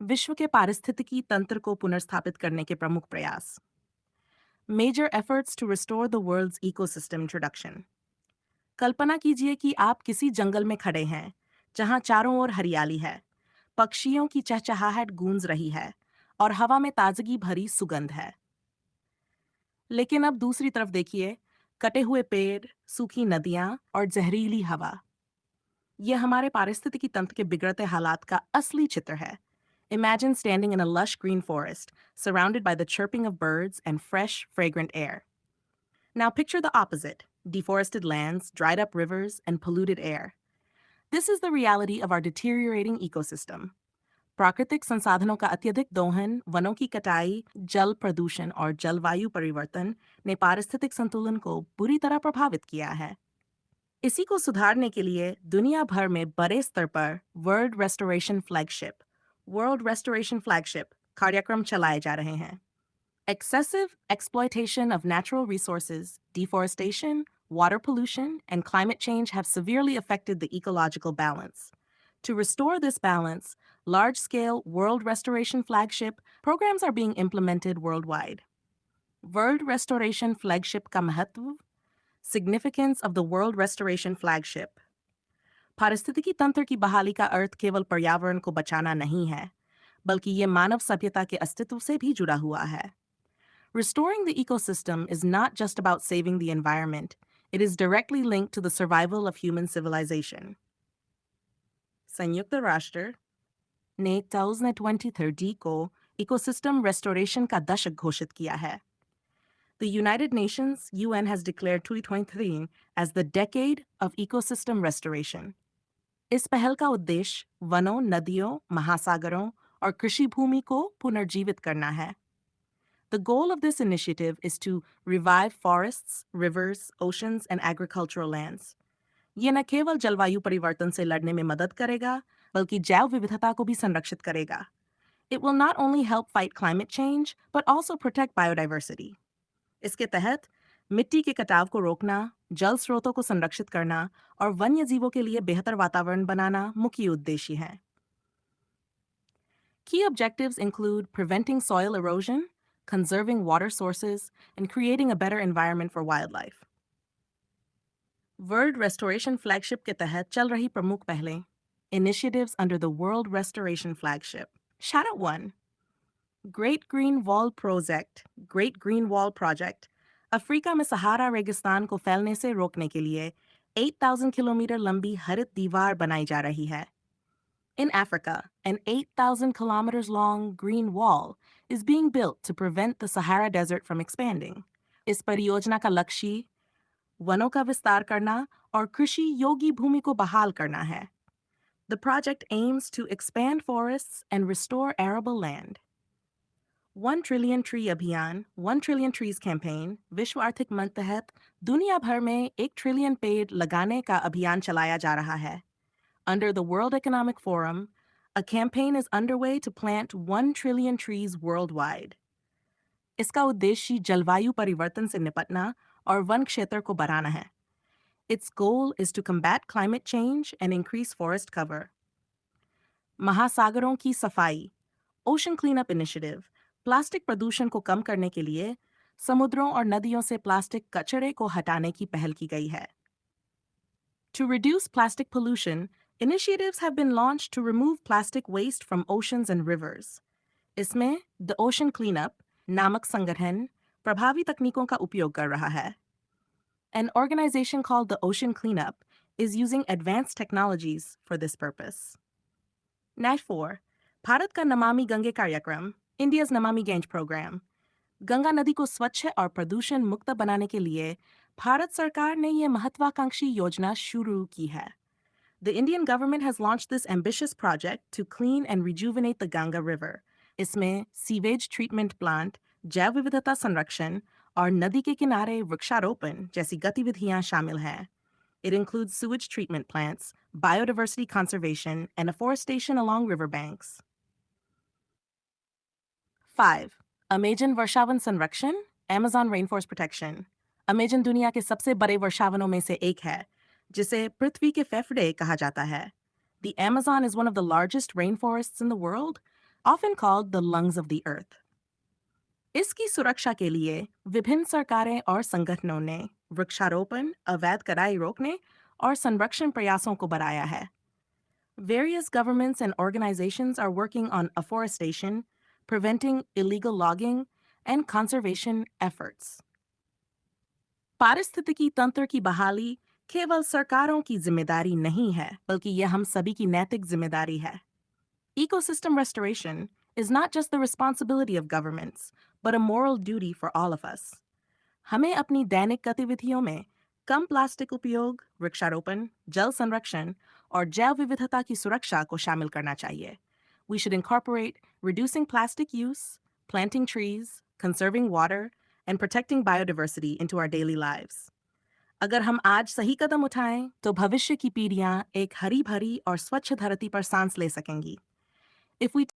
विश्व के पारिस्थितिकी तंत्र को पुनर्स्थापित करने के प्रमुख प्रयास। Major efforts to restore the world's ecosystem introduction. कल्पना कीजिए कि आप किसी जंगल में खड़े हैं जहां चारों ओर हरियाली है, पक्षियों की चहचहाहट गूंज रही है और हवा में ताजगी भरी सुगंध है। लेकिन अब दूसरी तरफ देखिए, कटे हुए पेड़, सूखी नदियां और जहरीली हवा। यह हमारे पारिस्थितिकी तंत्र के बिगड़ते हालात का असली चित्र है। Imagine standing in a lush green forest, surrounded by the chirping of birds and fresh, fragrant air. Now picture the opposite: deforested lands, dried up rivers, and polluted air. This is the reality of our deteriorating ecosystem. प्राकृतिक संसाधनों का अत्यधिक दोहन, वनों की कटाई, जल प्रदूषण और जलवायु परिवर्तन ने पारिस्थितिक संतुलन को बुरी तरह प्रभावित किया है। इसी को सुधारने के लिए दुनिया भर में बड़े स्तर पर वर्ल्ड रेस्टोरेशन फ्लैगशिप कार्यक्रम चलाए जा रहे हैं। Excessive exploitation of natural resources, deforestation, water pollution, and climate change have severely affected the ecological balance. To restore this balance, large scale World Restoration Flagship programs are being implemented worldwide. World Restoration Flagship का महत्व, significance of the World Restoration Flagship. पारिस्थितिकी तंत्र की बहाली का अर्थ केवल पर्यावरण को बचाना नहीं है, बल्कि ये मानव सभ्यता के अस्तित्व से भी जुड़ा हुआ है। Restoring the ecosystem is not just about saving the environment, it is directly linked to the survival of human civilization. संयुक्त राष्ट्र ने 2030 को इकोसिस्टम रेस्टोरेशन का दशक घोषित किया है। The United Nations (UN) has declared 2023 as the decade of ecosystem restoration. इस पहल का उद्देश्य वनों, नदियों, महासागरों और कृषि भूमि को पुनर्जीवित करना है। The goal of this initiative is to revive forests, rivers, oceans, and agricultural lands. ये न केवल जलवायु परिवर्तन से लड़ने में मदद करेगा, बल्कि जैव विविधता को भी संरक्षित करेगा। It will not only help fight climate change, but also protect biodiversity. इसके तहत मिट्टी के कटाव को रोकना, जल स्रोतों को संरक्षित करना और वन्य जीवों के लिए बेहतर वातावरण बनाना मुख्य उद्देश्य हैं। Key objectives include preventing soil erosion, conserving water sources, and creating a better environment for wildlife. World Restoration Flagship के तहत चल रही प्रमुख पहलें, initiatives under the World Restoration Flagship. Shadow 1. Great Green Wall Project. Africa में सहारा रेगिस्तान को फैलने से रोकने के लिए 8,000 किलोमीटर लंबी हरित दीवार बनाई जा रही है। In Africa, an 8,000 kilometers long green wall is being built to prevent the Sahara Desert from expanding. इस परियोजना का लक्ष्य वनों का विस्तार करना और कृषि योग्य भूमि को बहाल करना है। The project aims to expand forests and restore arable land. 1 Trillion Tree अभियान, 1 Trillion Trees campaign, विश्व आर्थिक मंच तहत दुनिया भर में 1 ट्रिलियन पेड़ लगाने का अभियान चलाया जा रहा है। Under the World Economic Forum, a campaign is underway to plant 1 trillion trees worldwide. इसका उद्देश्य जलवायु परिवर्तन से निपटना और वन क्षेत्र को बढ़ाना है। Its goal is to combat climate change and increase forest cover. महासागरों की सफाई, Ocean Cleanup Initiative, प्लास्टिक प्रदूषण को कम करने के लिए समुद्रों और नदियों से प्लास्टिक कचरे को हटाने की पहल की गई है। To reduce plastic pollution, initiatives have been launched to remove plastic waste from oceans and rivers. इसमें The Ocean Cleanup नामक संगठन प्रभावी तकनीकों का उपयोग कर रहा है। An organization called the Ocean Cleanup is using advanced technologies for this purpose. Nash 4. Bharat का नमामि गंगे कार्यक्रम, India's Namami Gange program. Ganga नदी को स्वच्छ और प्रदूषण मुक्त बनाने के लिए भारत सरकार ने यह महत्वाकांक्षी योजना शुरू की है। The Indian government has launched this ambitious project to clean and rejuvenate the Ganga River. इसमें सीवेज ट्रीटमेंट प्लांट, जैव विविधता संरक्षण और नदी के किनारे वृक्षारोपण जैसी गतिविधियां शामिल हैं। It includes sewage treatment plants, biodiversity conservation, and afforestation along riverbanks. 5. Amazon वर्षावन संरक्षण, Amazon Rainforest Protection. अमेजन दुनिया के सबसे बड़े वर्षावनों में से एक है, जिसे पृथ्वी के फेफड़े कहा जाता है। The Amazon is one of the largest rainforests in the world. often called the lungs of the earth. इसकी सुरक्षा के लिए विभिन्न सरकारें और संगठनों ने वृक्षारोपण, अवैध कटाई रोकने और संरक्षण प्रयासों को बढ़ाया है. Various governments and organizations are working on afforestation, preventing illegal logging, and conservation efforts. पारिस्थितिकी तंत्र की बहाली केवल सरकारों की जिम्मेदारी नहीं है, बल्कि यह हम सभी की नैतिक जिम्मेदारी है. Ecosystem restoration is not just the responsibility of governments, but a moral duty for all of us. हमें अपनी दैनिक गतिविधियों में कम प्लास्टिक उपयोग, वृक्षारोपण, जल संरक्षण और जैव विविधता की सुरक्षा को शामिल करना चाहिए. We should incorporate reducing plastic use, planting trees, conserving water, and protecting biodiversity into our daily lives. अगर हम आज सही कदम उठाएं, तो भविष्य की पीढ़ियां एक हरी भरी और स्वच्छ धरती पर सांस ले सकेंगी. If we